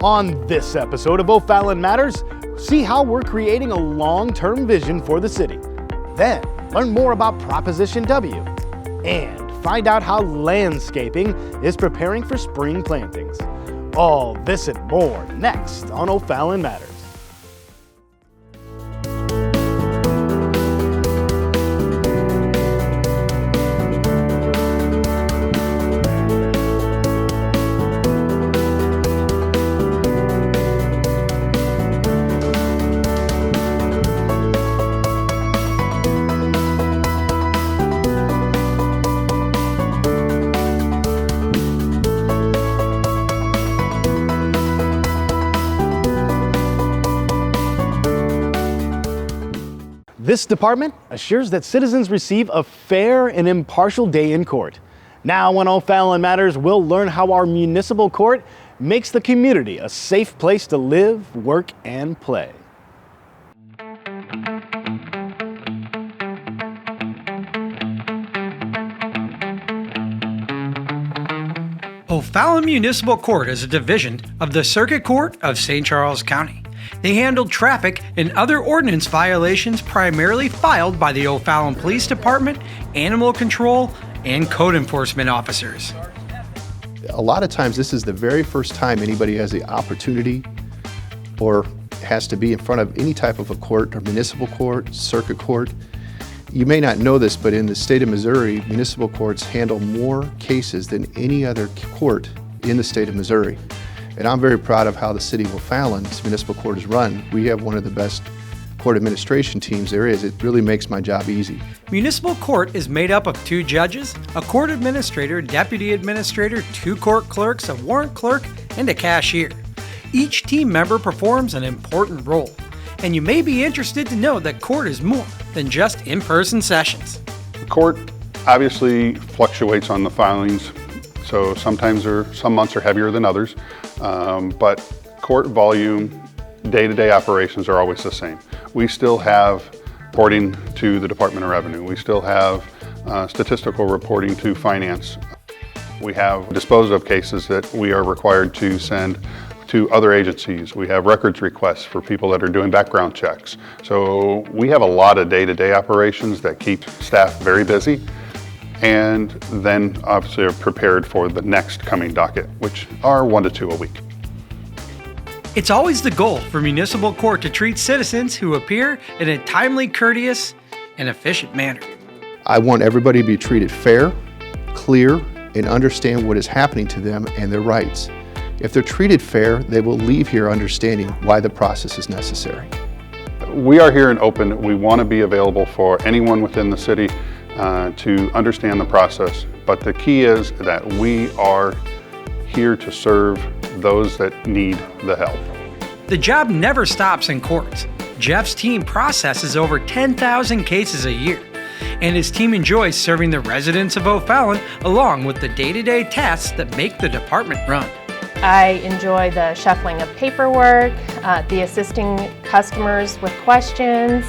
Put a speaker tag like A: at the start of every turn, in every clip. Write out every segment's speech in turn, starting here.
A: On this episode of O'Fallon Matters, see how we're creating a long-term vision for the city. Then, learn more about Proposition W and find out how landscaping is preparing for spring plantings. All this and more next on O'Fallon Matters. This department assures that citizens receive a fair and impartial day in court. Now on O'Fallon Matters, we'll learn how our municipal court makes the community a safe place to live, work, and play.
B: O'Fallon Municipal Court is a division of the Circuit Court of St. Charles County. They handle traffic and other ordinance violations primarily filed by the O'Fallon Police Department, Animal Control, and Code Enforcement officers.
C: A lot of times this is the very first time anybody has the opportunity or has to be in front of any type of a court or municipal court, circuit court. You may not know this, but in the state of Missouri, municipal courts handle more cases than any other court in the state of Missouri. And I'm very proud of how the city of O'Fallon's municipal court is run. We have one of the best court administration teams there is. It really makes my job easy.
B: Municipal court is made up of 2 judges, a court administrator, deputy administrator, 2 court clerks, a warrant clerk, and a cashier. Each team member performs an important role. And you may be interested to know that court is more than just in-person sessions.
D: The court obviously fluctuates on the filings, so sometimes some months are heavier than others, but court volume, day-to-day operations are always the same. We still have reporting to the Department of Revenue. We still have statistical reporting to finance. We have disposed of cases that we are required to send to other agencies. We have records requests for people that are doing background checks. So we have a lot of day-to-day operations that keep staff very busy, and then obviously are prepared for the next coming docket, which are 1 to 2 a week.
B: It's always the goal for municipal court to treat citizens who appear in a timely, courteous, and efficient manner.
C: I want everybody to be treated fair, clear, and understand what is happening to them and their rights. If they're treated fair, they will leave here understanding why the process is necessary.
D: We are here and open. We want to be available for anyone within the city to understand the process, but the key is that we are here to serve those that need the help.
B: The job never stops in courts. Jeff's team processes over 10,000 cases a year, and his team enjoys serving the residents of O'Fallon along with the day-to-day tasks that make the department run.
E: I enjoy the shuffling of paperwork, the assisting customers with questions,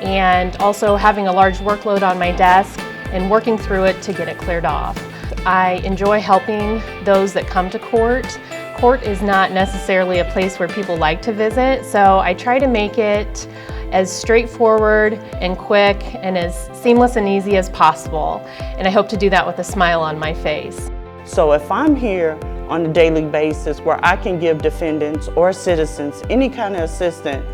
E: and also having a large workload on my desk and working through it to get it cleared off. I enjoy helping those that come to court. Court is not necessarily a place where people like to visit, so I try to make it as straightforward and quick and as seamless and easy as possible. And I hope to do that with a smile on my face.
F: So if I'm here on a daily basis where I can give defendants or citizens any kind of assistance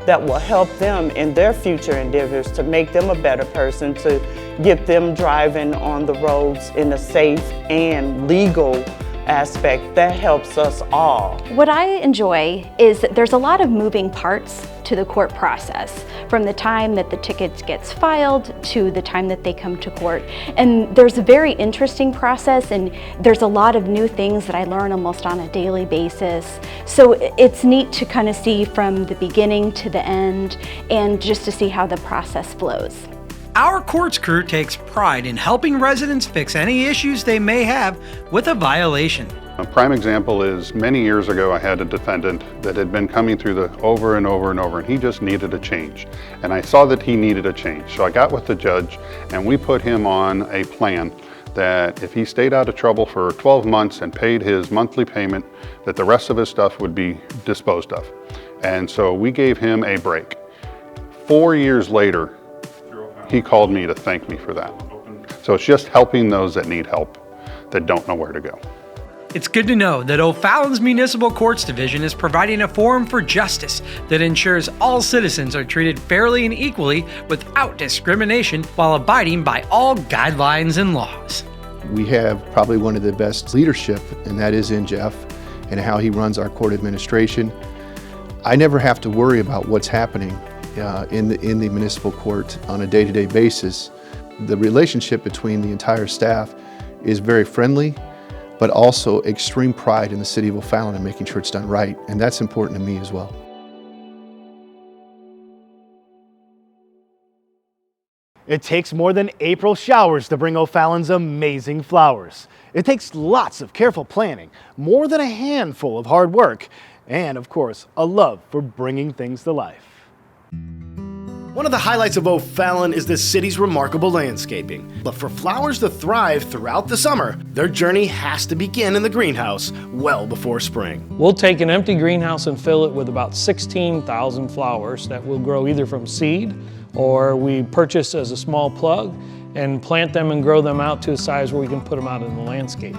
F: that will help them in their future endeavors to make them a better person, to get them driving on the roads in a safe and legal aspect, that helps us all.
G: What I enjoy is that there's a lot of moving parts to the court process, from the time that the ticket gets filed to the time that they come to court. And there's a very interesting process, and there's a lot of new things that I learn almost on a daily basis. So it's neat to kind of see from the beginning to the end and just to see how the process flows.
B: Our courts crew takes pride in helping residents fix any issues they may have with a violation.
D: A prime example is many years ago I had a defendant that had been coming through the over and over and over, and he just needed a change. And I saw that he needed a change. So I got with the judge and we put him on a plan that if he stayed out of trouble for 12 months and paid his monthly payment, that the rest of his stuff would be disposed of. And so we gave him a break. 4 years later, he called me to thank me for that. So it's just helping those that need help, that don't know where to go.
B: It's good to know that O'Fallon's Municipal Courts Division is providing a forum for justice that ensures all citizens are treated fairly and equally without discrimination while abiding by all guidelines and laws.
C: We have probably one of the best leadership, and that is in Jeff and how he runs our court administration. I never have to worry about what's happening in the municipal court on a day-to-day basis. The relationship between the entire staff is very friendly, but also extreme pride in the city of O'Fallon and making sure it's done right, and that's important to me as well.
A: It takes more than April showers to bring O'Fallon's amazing flowers. It takes lots of careful planning, more than a handful of hard work, and of course, a love for bringing things to life. One of the highlights of O'Fallon is the city's remarkable landscaping. But for flowers to thrive throughout the summer, their journey has to begin in the greenhouse well before spring.
H: We'll take an empty greenhouse and fill it with about 16,000 flowers that will grow either from seed or we purchase as a small plug and plant them and grow them out to a size where we can put them out in the landscape.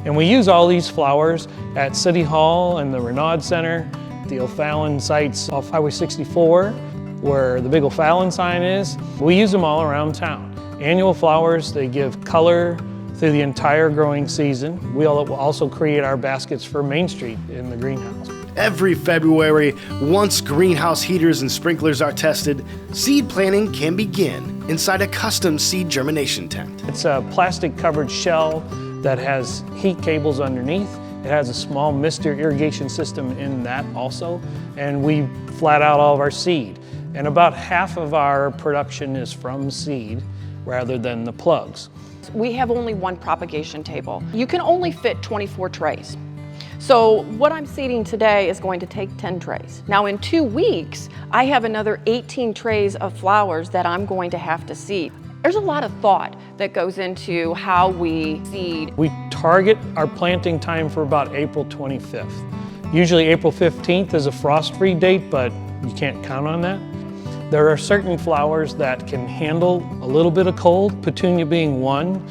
H: And we use all these flowers at City Hall and the Renaud Center, the O'Fallon sites off Highway 64, where the big O'Fallon sign is. We use them all around town. Annual flowers, they give color through the entire growing season. We'll also create our baskets for Main Street in the greenhouse.
A: Every February, once greenhouse heaters and sprinklers are tested, seed planting can begin inside a custom seed germination tent.
H: It's a plastic covered shell that has heat cables underneath. It has a small mister irrigation system in that also, and we flat out all of our seed. And about half of our production is from seed rather than the plugs.
I: We have only one propagation table. You can only fit 24 trays. So what I'm seeding today is going to take 10 trays. Now in 2 weeks, I have another 18 trays of flowers that I'm going to have to seed. There's a lot of thought that goes into how we seed.
H: We target our planting time for about April 25th. Usually April 15th is a frost-free date, but you can't count on that. There are certain flowers that can handle a little bit of cold, petunia being one.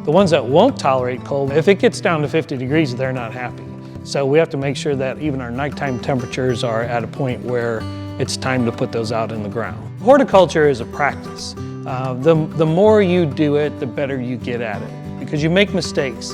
H: The ones that won't tolerate cold, if it gets down to 50 degrees, they're not happy. So we have to make sure that even our nighttime temperatures are at a point where it's time to put those out in the ground. Horticulture is a practice. The more you do it, the better you get at it, because you make mistakes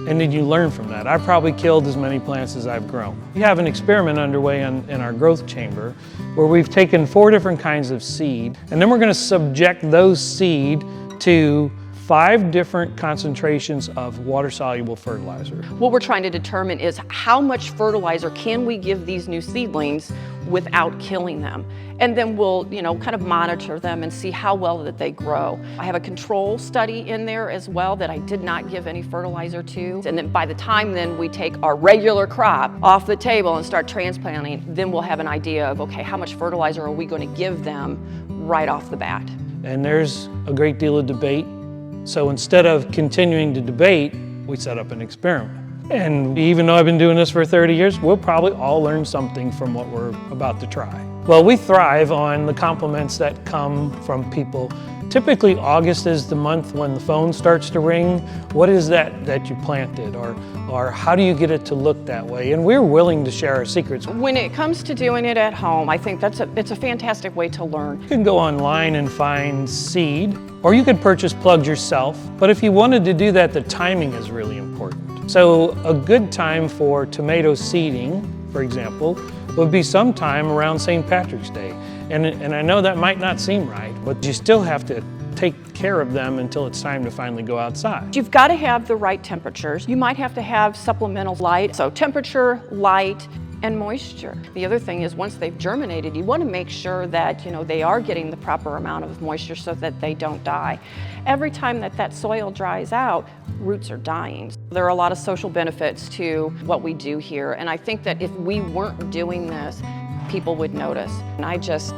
H: and then you learn from that. I've probably killed as many plants as I've grown. We have an experiment underway in our growth chamber where we've taken 4 different kinds of seed, and then we're going to subject those seed to 5 different concentrations of water-soluble fertilizer.
I: What we're trying to determine is how much fertilizer can we give these new seedlings without killing them. And then we'll, kind of monitor them and see how well that they grow. I have a control study in there as well that I did not give any fertilizer to. And then by the time then we take our regular crop off the table and start transplanting, then we'll have an idea of, okay, how much fertilizer are we going to give them right off the bat?
H: And there's a great deal of debate. So instead of continuing to debate, we set up an experiment. And even though I've been doing this for 30 years, we'll probably all learn something from what we're about to try. Well, we thrive on the compliments that come from people. Typically, August is the month when the phone starts to ring. What is that you planted? Or how do you get it to look that way? And we're willing to share our secrets.
I: When it comes to doing it at home, I think it's a fantastic way to learn.
H: You can go online and find seed, or you could purchase plugs yourself. But if you wanted to do that, the timing is really important. So a good time for tomato seeding, for example, would be sometime around St. Patrick's Day. And I know that might not seem right, but you still have to take care of them until it's time to finally go outside.
I: You've got to have the right temperatures. You might have to have supplemental light. So temperature, light, and moisture. The other thing is once they've germinated, you want to make sure that they are getting the proper amount of moisture so that they don't die. Every time that soil dries out, roots are dying. There are a lot of social benefits to what we do here, and I think that if we weren't doing this, people would notice. And I just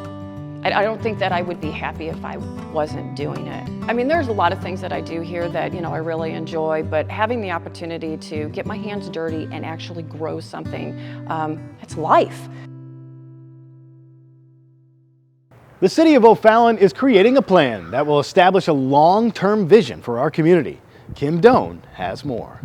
I: I don't think that I would be happy if I wasn't doing it. I mean, there's a lot of things that I do here that, I really enjoy, but having the opportunity to get my hands dirty and actually grow something, it's life.
A: The City of O'Fallon is creating a plan that will establish a long-term vision for our community. Kim Doan has more.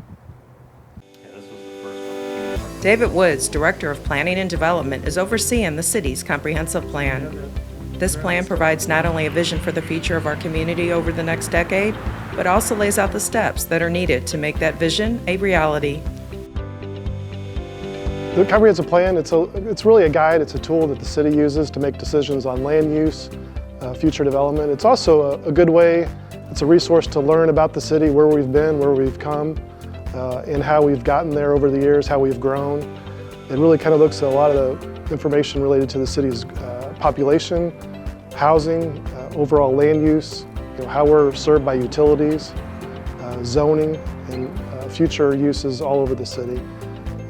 J: David Woods, Director of Planning and Development, is overseeing the city's comprehensive plan. This plan provides not only a vision for the future of our community over the next decade, but also lays out the steps that are needed to make that vision a reality.
K: The comprehensive plan, it's really a guide, it's a tool that the city uses to make decisions on land use, future development. It's also a good way, it's a resource to learn about the city, where we've been, where we've come, and how we've gotten there over the years, how we've grown. It really kind of looks at a lot of the information related to the city's population, housing, overall land use, how we're served by utilities, zoning, and future uses all over the city.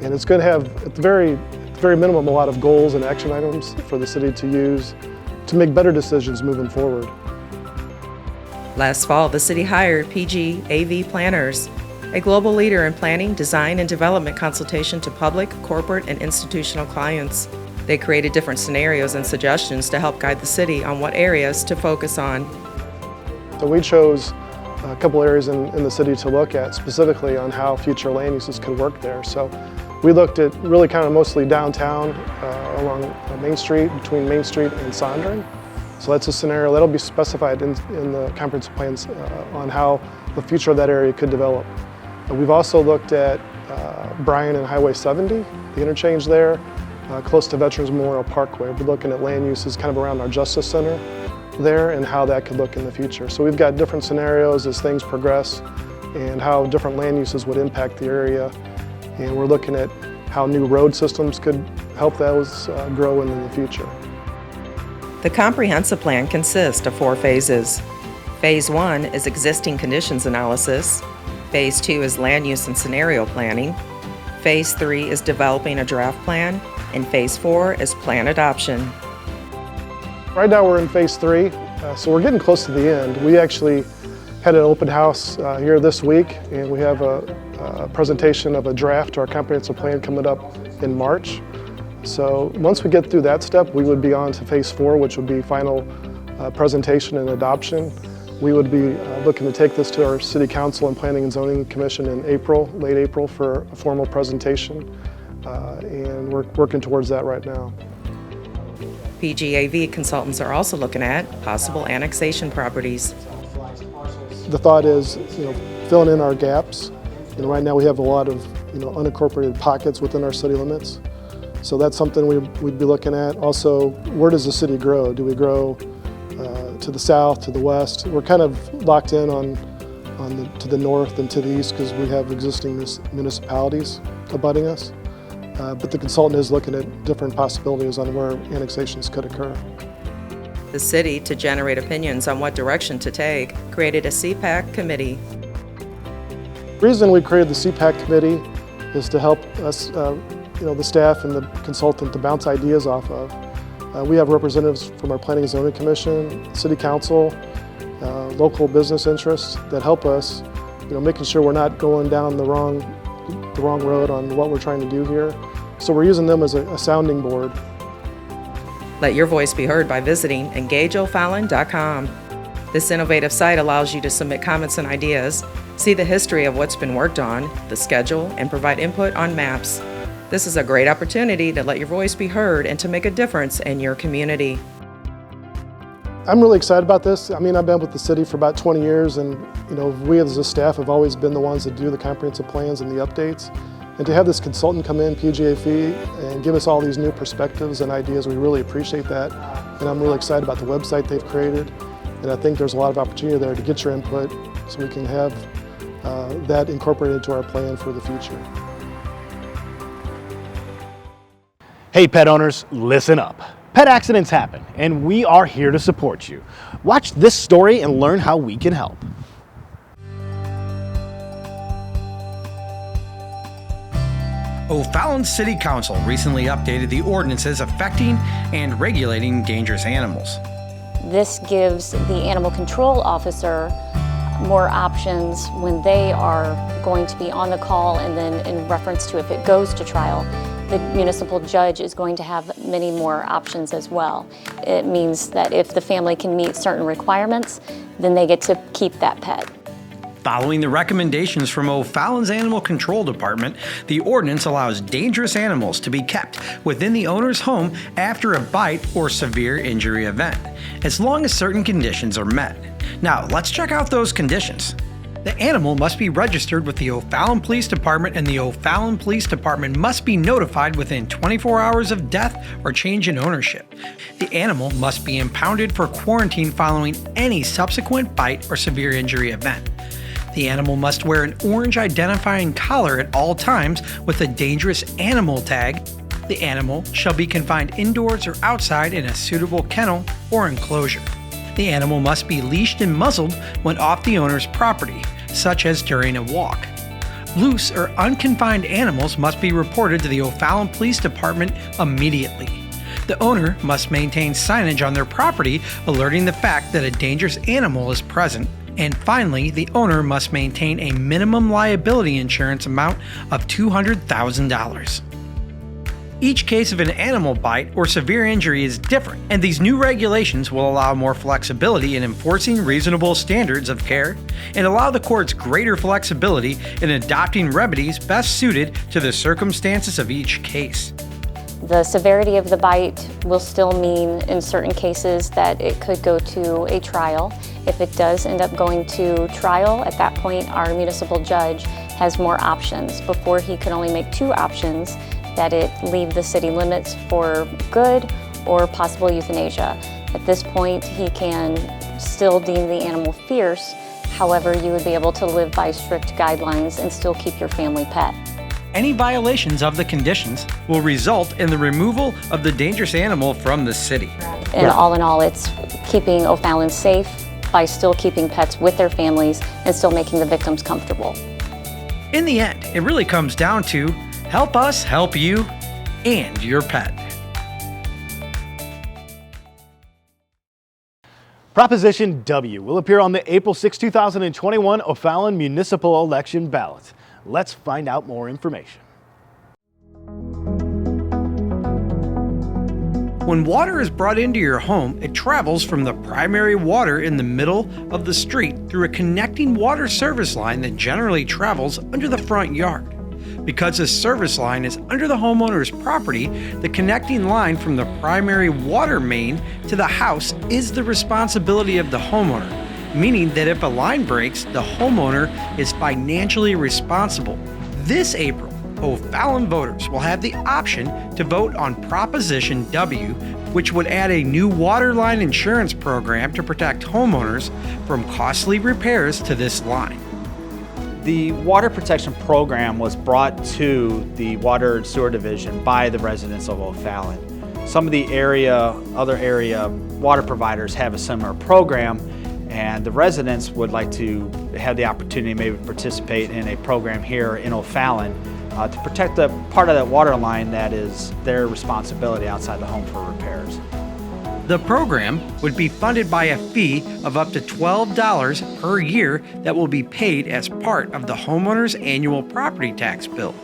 K: And it's going to have, at the very minimum, a lot of goals and action items for the city to use to make better decisions moving forward.
J: Last fall, the city hired PG AV Planners, a global leader in planning, design, and development consultation to public, corporate, and institutional clients. They created different scenarios and suggestions to help guide the city on what areas to focus on.
K: So we chose a couple areas in the city to look at specifically on how future land uses could work there. So we looked at really kind of mostly downtown along Main Street, between Main Street and Sondern. So that's a scenario that'll be specified in the comprehensive plans on how the future of that area could develop. We've also looked at Bryan and Highway 70, the interchange there, close to Veterans Memorial Parkway. We're looking at land uses kind of around our Justice Center there and how that could look in the future. So we've got different scenarios as things progress and how different land uses would impact the area. And we're looking at how new road systems could help those grow in the future.
J: The comprehensive plan consists of 4 phases. Phase 1 is existing conditions analysis. Phase 2 is land use and scenario planning. Phase 3 is developing a draft plan. And Phase 4 is plan adoption.
K: Right now we're in Phase 3, so we're getting close to the end. We actually had an open house here this week, and we have a presentation of a draft to our comprehensive plan coming up in March. So once we get through that step, we would be on to Phase 4, which would be final presentation and adoption. We would be looking to take this to our City Council and Planning and Zoning Commission in April, late April, for a formal presentation, and we're working towards that right now.
J: PGAV consultants are also looking at possible annexation properties.
K: The thought is, filling in our gaps. Right now we have a lot of, unincorporated pockets within our city limits. So that's something we'd be looking at. Also, where does the city grow? Do we grow to the south, to the west? We're kind of locked in to the north and to the east because we have existing municipalities abutting us. But the consultant is looking at different possibilities on where annexations could occur.
J: The city, to generate opinions on what direction to take, created a CPAC committee.
K: The reason we created the CPAC committee is to help us, the staff and the consultant to bounce ideas off of. We have representatives from our Planning and Zoning Commission, City Council, local business interests that help us, making sure we're not going down the wrong road on what we're trying to do here. So we're using them as a sounding board.
J: Let your voice be heard by visiting engageofallon.com. This innovative site allows you to submit comments and ideas, see the history of what's been worked on, the schedule, and provide input on maps. This is a great opportunity to let your voice be heard and to make a difference in your community.
K: I'm really excited about this. I've been with the city for about 20 years, and we as a staff have always been the ones that do the comprehensive plans and the updates. And to have this consultant come in, PGAV, and give us all these new perspectives and ideas, we really appreciate that. And I'm really excited about the website they've created. And I think there's a lot of opportunity there to get your input so we can have that incorporated into our plan for the future.
A: Hey pet owners, listen up. Pet accidents happen, and we are here to support you. Watch this story and learn how we can help.
B: O'Fallon City Council recently updated the ordinances affecting and regulating dangerous animals.
L: This gives the animal control officer more options when they are going to be on the call, and then in reference to if it goes to trial, the municipal judge is going to have many more options as well. It means that if the family can meet certain requirements, then they get to keep that pet.
B: Following the recommendations from O'Fallon's Animal Control Department, the ordinance allows dangerous animals to be kept within the owner's home after a bite or severe injury event, as long as certain conditions are met. Now, let's check out those conditions. The animal must be registered with the O'Fallon Police Department, and the O'Fallon Police Department must be notified within 24 hours of death or change in ownership. The animal must be impounded for quarantine following any subsequent bite or severe injury event. The animal must wear an orange identifying collar at all times with a dangerous animal tag. The animal shall be confined indoors or outside in a suitable kennel or enclosure. The animal must be leashed and muzzled when off the owner's property, such as during a walk. Loose or unconfined animals must be reported to the O'Fallon Police Department immediately. The owner must maintain signage on their property alerting the fact that a dangerous animal is present. And finally, the owner must maintain a minimum liability insurance amount of $200,000. Each case of an animal bite or severe injury is different, and these new regulations will allow more flexibility in enforcing reasonable standards of care and allow the courts greater flexibility in adopting remedies best suited to the circumstances of each case.
L: The severity of the bite will still mean in certain cases that it could go to a trial. If it does end up going to trial, at that point our municipal judge has more options. Before, he could only make 2 options, that it leave the city limits for good or possible euthanasia. At this point, he can still deem the animal fierce. However, you would be able to live by strict guidelines and still keep your family pet.
B: Any violations of the conditions will result in the removal of the dangerous animal from the city.
L: And all in all, it's keeping O'Fallon safe by still keeping pets with their families and still making the victims comfortable.
B: In the end, it really comes down to help us help you and your pet.
A: Proposition W will appear on the April 6, 2021 O'Fallon municipal election ballot. Let's find out more information.
B: When water is brought into your home, it travels from the primary water in the middle of the street through a connecting water service line that generally travels under the front yard. Because this service line is under the homeowner's property, the connecting line from the primary water main to the house is the responsibility of the homeowner, meaning that if a line breaks, the homeowner is financially responsible. This April, O'Fallon voters will have the option to vote on Proposition W, which would add a new water line insurance program to protect homeowners from costly repairs to this line.
M: The water protection program was brought to the Water and Sewer Division by the residents of O'Fallon. Some of the other area water providers have a similar program, and the residents would like to have the opportunity to maybe participate in a program here in O'Fallon to protect the part of that water line that is their responsibility outside the home for repairs.
B: The program would be funded by a fee of up to $12 per year that will be paid as part of the homeowner's annual property tax bill.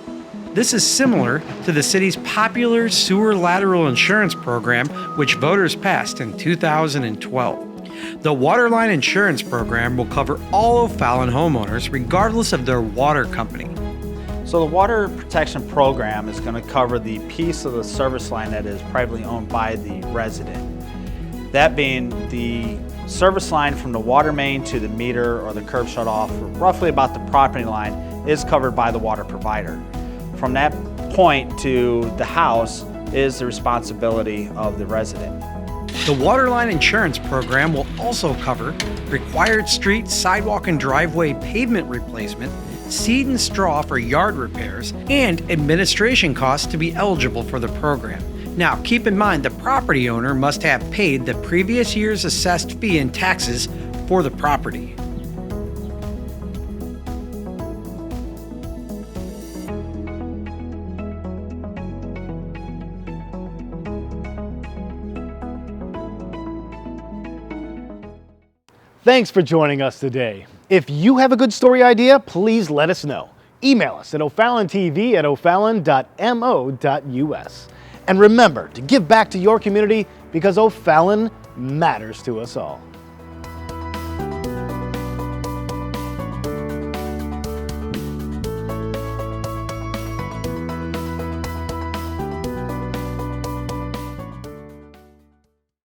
B: This is similar to the city's popular sewer lateral insurance program, which voters passed in 2012. The Waterline Insurance Program will cover all O'Fallon homeowners regardless of their water company.
M: So the water protection program is going to cover the piece of the service line that is privately owned by the resident. That being the service line from the water main to the meter or the curb shut off, roughly about the property line, is covered by the water provider. From that point to the house is the responsibility of the resident.
B: The Waterline Insurance Program will also cover required street, sidewalk, and driveway pavement replacement, seed and straw for yard repairs, and administration costs to be eligible for the program. Now, keep in mind the property owner must have paid the previous year's assessed fee and taxes for the property.
A: Thanks for joining us today. If you have a good story idea, please let us know. Email us at OFallonTV@ofallon.mo.us. And remember to give back to your community because O'Fallon matters to us all.